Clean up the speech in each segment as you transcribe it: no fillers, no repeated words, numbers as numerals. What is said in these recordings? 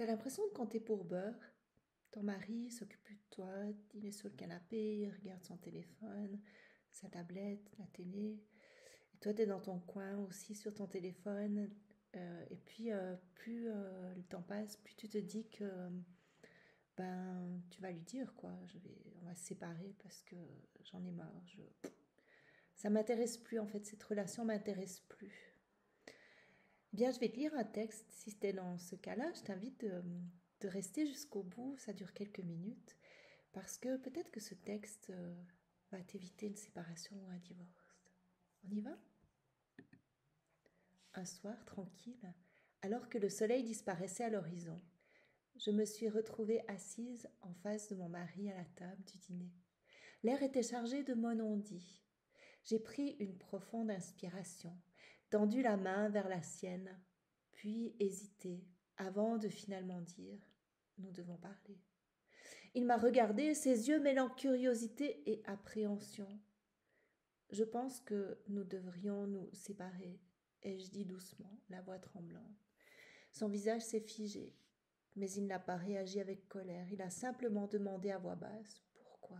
T'as l'impression de compter pour beurre. Ton mari s'occupe plus de toi, il est sur le canapé, il regarde son téléphone, sa tablette, la télé. Et toi, t'es dans ton coin aussi sur ton téléphone. Et puis, plus le temps passe, plus tu te dis que tu vas lui dire quoi. On va se séparer parce que j'en ai marre. Ça m'intéresse plus en fait. Cette relation m'intéresse plus. Eh bien, je vais te lire un texte. Si c'était dans ce cas-là, je t'invite de rester jusqu'au bout. Ça dure quelques minutes. Parce que peut-être que ce texte va t'éviter une séparation ou un divorce. On y va? Un soir, tranquille, alors que le soleil disparaissait à l'horizon, je me suis retrouvée assise en face de mon mari à la table du dîner. L'air était chargé de mots non dits. J'ai pris une profonde inspiration, tendu la main vers la sienne, puis hésité avant de finalement dire « Nous devons parler ». Il m'a regardé, ses yeux mêlant curiosité et appréhension. « Je pense que nous devrions nous séparer », ai-je dit doucement, la voix tremblante. Son visage s'est figé, mais il n'a pas réagi avec colère. Il a simplement demandé à voix basse « Pourquoi ?»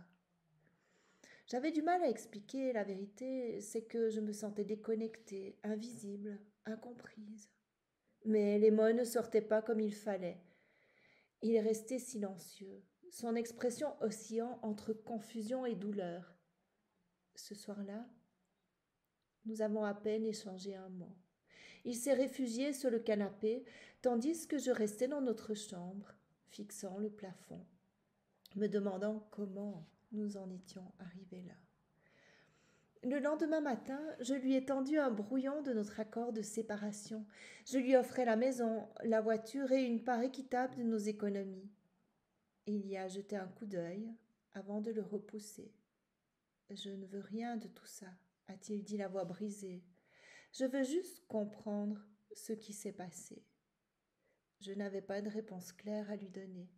J'avais du mal à expliquer. La vérité, c'est que je me sentais déconnectée, invisible, incomprise. Mais les mots ne sortaient pas comme il fallait. Il restait silencieux, son expression oscillant entre confusion et douleur. Ce soir-là, nous avons à peine échangé un mot. Il s'est réfugié sur le canapé, tandis que je restais dans notre chambre, fixant le plafond, me demandant comment nous en étions arrivés là. Le lendemain matin, je lui ai tendu un brouillon de notre accord de séparation. Je lui offrais la maison, la voiture et une part équitable de nos économies. Il y a jeté un coup d'œil avant de le repousser. « Je ne veux rien de tout ça », a-t-il dit la voix brisée. « Je veux juste comprendre ce qui s'est passé. » Je n'avais pas de réponse claire à lui donner.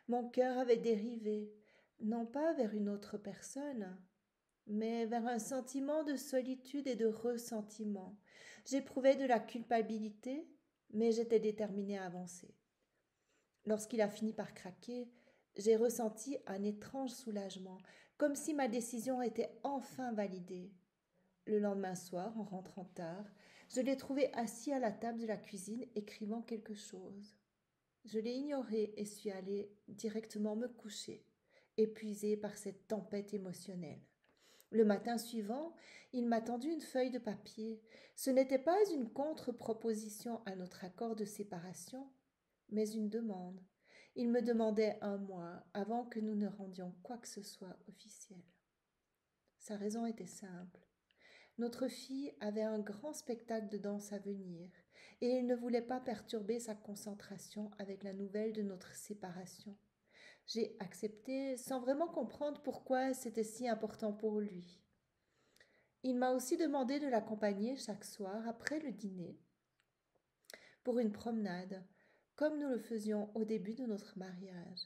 Mon cœur avait dérivé, non pas vers une autre personne, mais vers un sentiment de solitude et de ressentiment. J'éprouvais de la culpabilité, mais j'étais déterminée à avancer. Lorsqu'il a fini par craquer, j'ai ressenti un étrange soulagement, comme si ma décision était enfin validée. Le lendemain soir, en rentrant tard, je l'ai trouvé assis à la table de la cuisine écrivant quelque chose. Je l'ai ignoré et suis allée directement me coucher, épuisée par cette tempête émotionnelle. Le matin suivant, il m'a tendu une feuille de papier. Ce n'était pas une contre-proposition à notre accord de séparation, mais une demande. Il me demandait un mois avant que nous ne rendions quoi que ce soit officiel. Sa raison était simple. Notre fille avait un grand spectacle de danse à venir, et il ne voulait pas perturber sa concentration avec la nouvelle de notre séparation. J'ai accepté sans vraiment comprendre pourquoi c'était si important pour lui. Il m'a aussi demandé de l'accompagner chaque soir après le dîner pour une promenade, comme nous le faisions au début de notre mariage.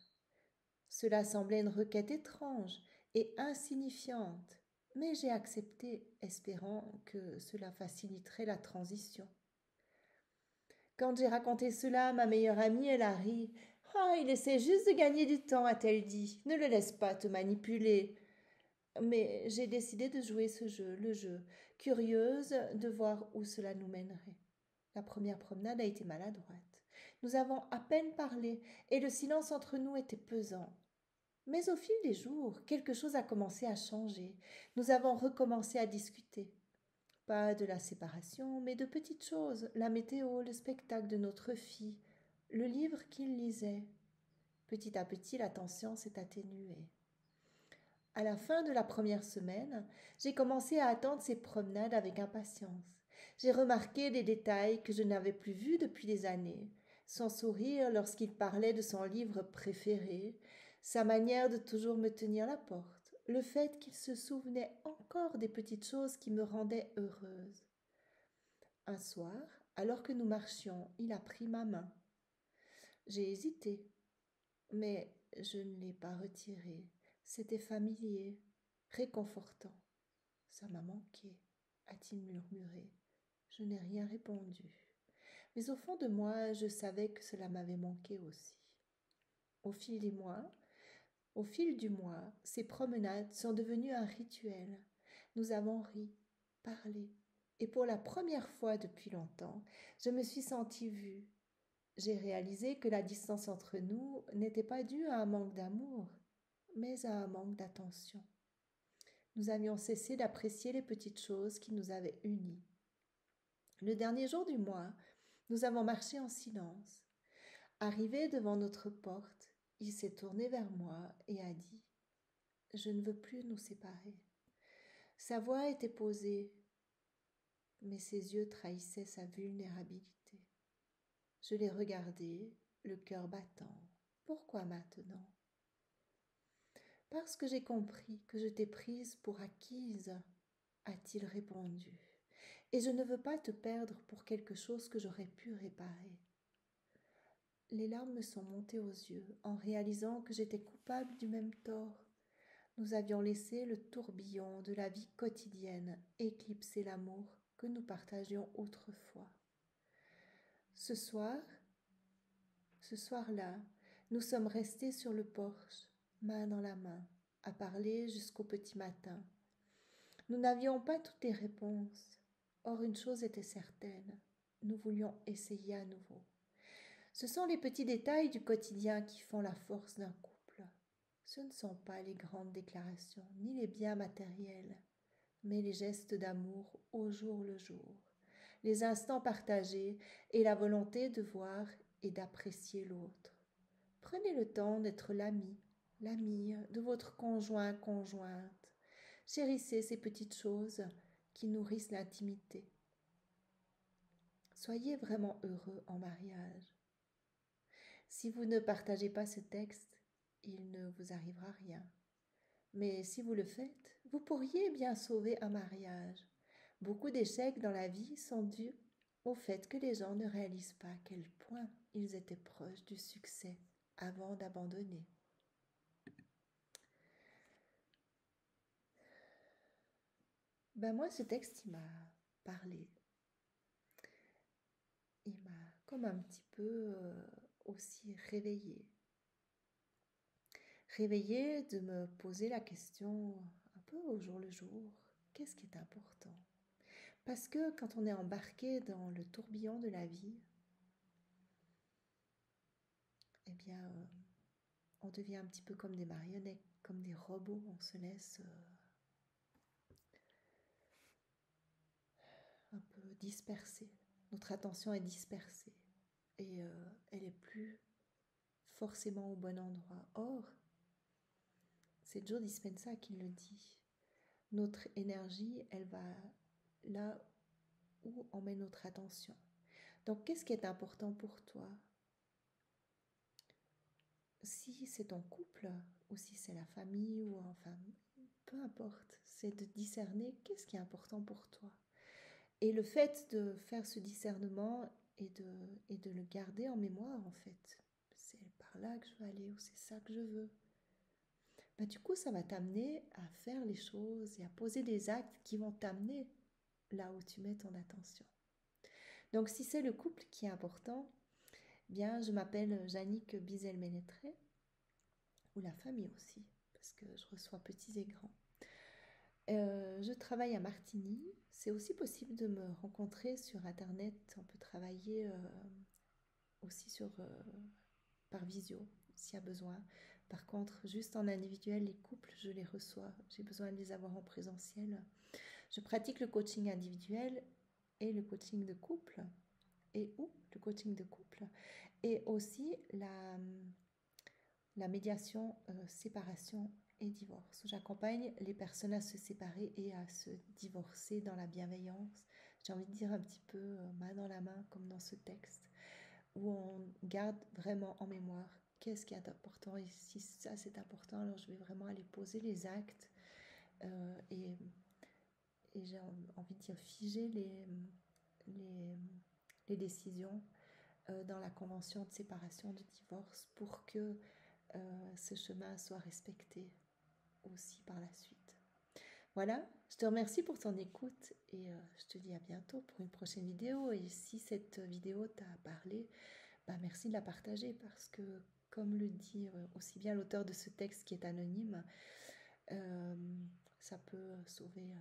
Cela semblait une requête étrange et insignifiante, mais j'ai accepté, espérant que cela faciliterait la transition. Quand j'ai raconté cela à ma meilleure amie, elle a ri. « Ah, il essaie juste de gagner du temps, a-t-elle dit. Ne le laisse pas te manipuler. » Mais j'ai décidé de jouer ce jeu, le jeu, curieuse de voir où cela nous mènerait. La première promenade a été maladroite. Nous avons à peine parlé et le silence entre nous était pesant. Mais au fil des jours, quelque chose a commencé à changer. Nous avons recommencé à discuter. Pas de la séparation, mais de petites choses, la météo, le spectacle de notre fille, le livre qu'il lisait. Petit à petit, la tension s'est atténuée. À la fin de la première semaine, j'ai commencé à attendre ces promenades avec impatience. J'ai remarqué des détails que je n'avais plus vus depuis des années. Son sourire lorsqu'il parlait de son livre préféré, sa manière de toujours me tenir la porte, le fait qu'il se souvenait encore des petites choses qui me rendaient heureuse. Un soir, alors que nous marchions, il a pris ma main. J'ai hésité, mais je ne l'ai pas retirée. C'était familier, réconfortant. Ça m'a manqué, a-t-il murmuré. Je n'ai rien répondu. Mais au fond de moi, je savais que cela m'avait manqué aussi. Au fil des mois, au fil du mois, ces promenades sont devenues un rituel. Nous avons ri, parlé, et pour la première fois depuis longtemps, je me suis sentie vue. J'ai réalisé que la distance entre nous n'était pas due à un manque d'amour, mais à un manque d'attention. Nous avions cessé d'apprécier les petites choses qui nous avaient unis. Le dernier jour du mois, nous avons marché en silence. Arrivé devant notre porte, il s'est tourné vers moi et a dit « Je ne veux plus nous séparer ». Sa voix était posée, mais ses yeux trahissaient sa vulnérabilité. Je l'ai regardé, le cœur battant. Pourquoi maintenant ? Parce que j'ai compris que je t'ai prise pour acquise, a-t-il répondu, et je ne veux pas te perdre pour quelque chose que j'aurais pu réparer. Les larmes me sont montées aux yeux en réalisant que j'étais coupable du même tort. Nous avions laissé le tourbillon de la vie quotidienne éclipser l'amour que nous partagions autrefois. Ce soir-là, nous sommes restés sur le porche, main dans la main, à parler jusqu'au petit matin. Nous n'avions pas toutes les réponses. Or, une chose était certaine, nous voulions essayer à nouveau. Ce sont les petits détails du quotidien qui font la force d'un couple. Ce ne sont pas les grandes déclarations, ni les biens matériels, mais les gestes d'amour au jour le jour, les instants partagés et la volonté de voir et d'apprécier l'autre. Prenez le temps d'être l'ami, l'amie de votre conjoint, conjointe. Chérissez ces petites choses qui nourrissent l'intimité. Soyez vraiment heureux en mariage. Si vous ne partagez pas ce texte, il ne vous arrivera rien. Mais si vous le faites, vous pourriez bien sauver un mariage. Beaucoup d'échecs dans la vie sont dus au fait que les gens ne réalisent pas à quel point ils étaient proches du succès avant d'abandonner. Moi, ce texte, il m'a parlé. Il m'a comme un petit peu aussi réveillée. Réveillée de me poser la question un peu au jour le jour, qu'est-ce qui est important ? Parce que quand on est embarqué dans le tourbillon de la vie, eh bien, on devient un petit peu comme des marionnettes, comme des robots, on se laisse un peu disperser. Notre attention est dispersée et elle n'est plus forcément au bon endroit. Or, c'est Joe Dispenza qui le dit. Notre énergie, elle va là où on met notre attention. Donc, qu'est-ce qui est important pour toi ? Si c'est ton couple ou si c'est la famille ou enfin, peu importe, c'est de discerner qu'est-ce qui est important pour toi. Et le fait de faire ce discernement et de le garder en mémoire, en fait, c'est par là que je veux aller ou c'est ça que je veux. Du coup, ça va t'amener à faire les choses et à poser des actes qui vont t'amener là où tu mets ton attention. Donc, si c'est le couple qui est important, bien, je m'appelle Jannick Bizel-Ménétré, ou la famille aussi, parce que je reçois petits et grands. Je travaille à Martigny. C'est aussi possible de me rencontrer sur Internet. On peut travailler aussi par visio, s'il y a besoin. Par contre, juste en individuel, les couples, je les reçois. J'ai besoin de les avoir en présentiel. Je pratique le coaching individuel et le coaching de couple. Le coaching de couple. Et aussi la médiation, séparation et divorce. J'accompagne les personnes à se séparer et à se divorcer dans la bienveillance. J'ai envie de dire un petit peu main dans la main, comme dans ce texte, où on garde vraiment en mémoire qu'est-ce qui est important. Et si ça c'est important, alors je vais vraiment aller poser les actes et j'ai envie de dire figer les décisions dans la convention de séparation, de divorce, pour que ce chemin soit respecté aussi par la suite. Voilà, je te remercie pour ton écoute et je te dis à bientôt pour une prochaine vidéo. Et si cette vidéo t'a parlé, merci de la partager parce que, comme le dit aussi bien l'auteur de ce texte qui est anonyme, ça peut sauver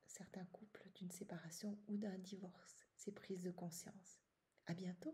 certains couples d'une séparation ou d'un divorce. C'est prise de conscience. À bientôt.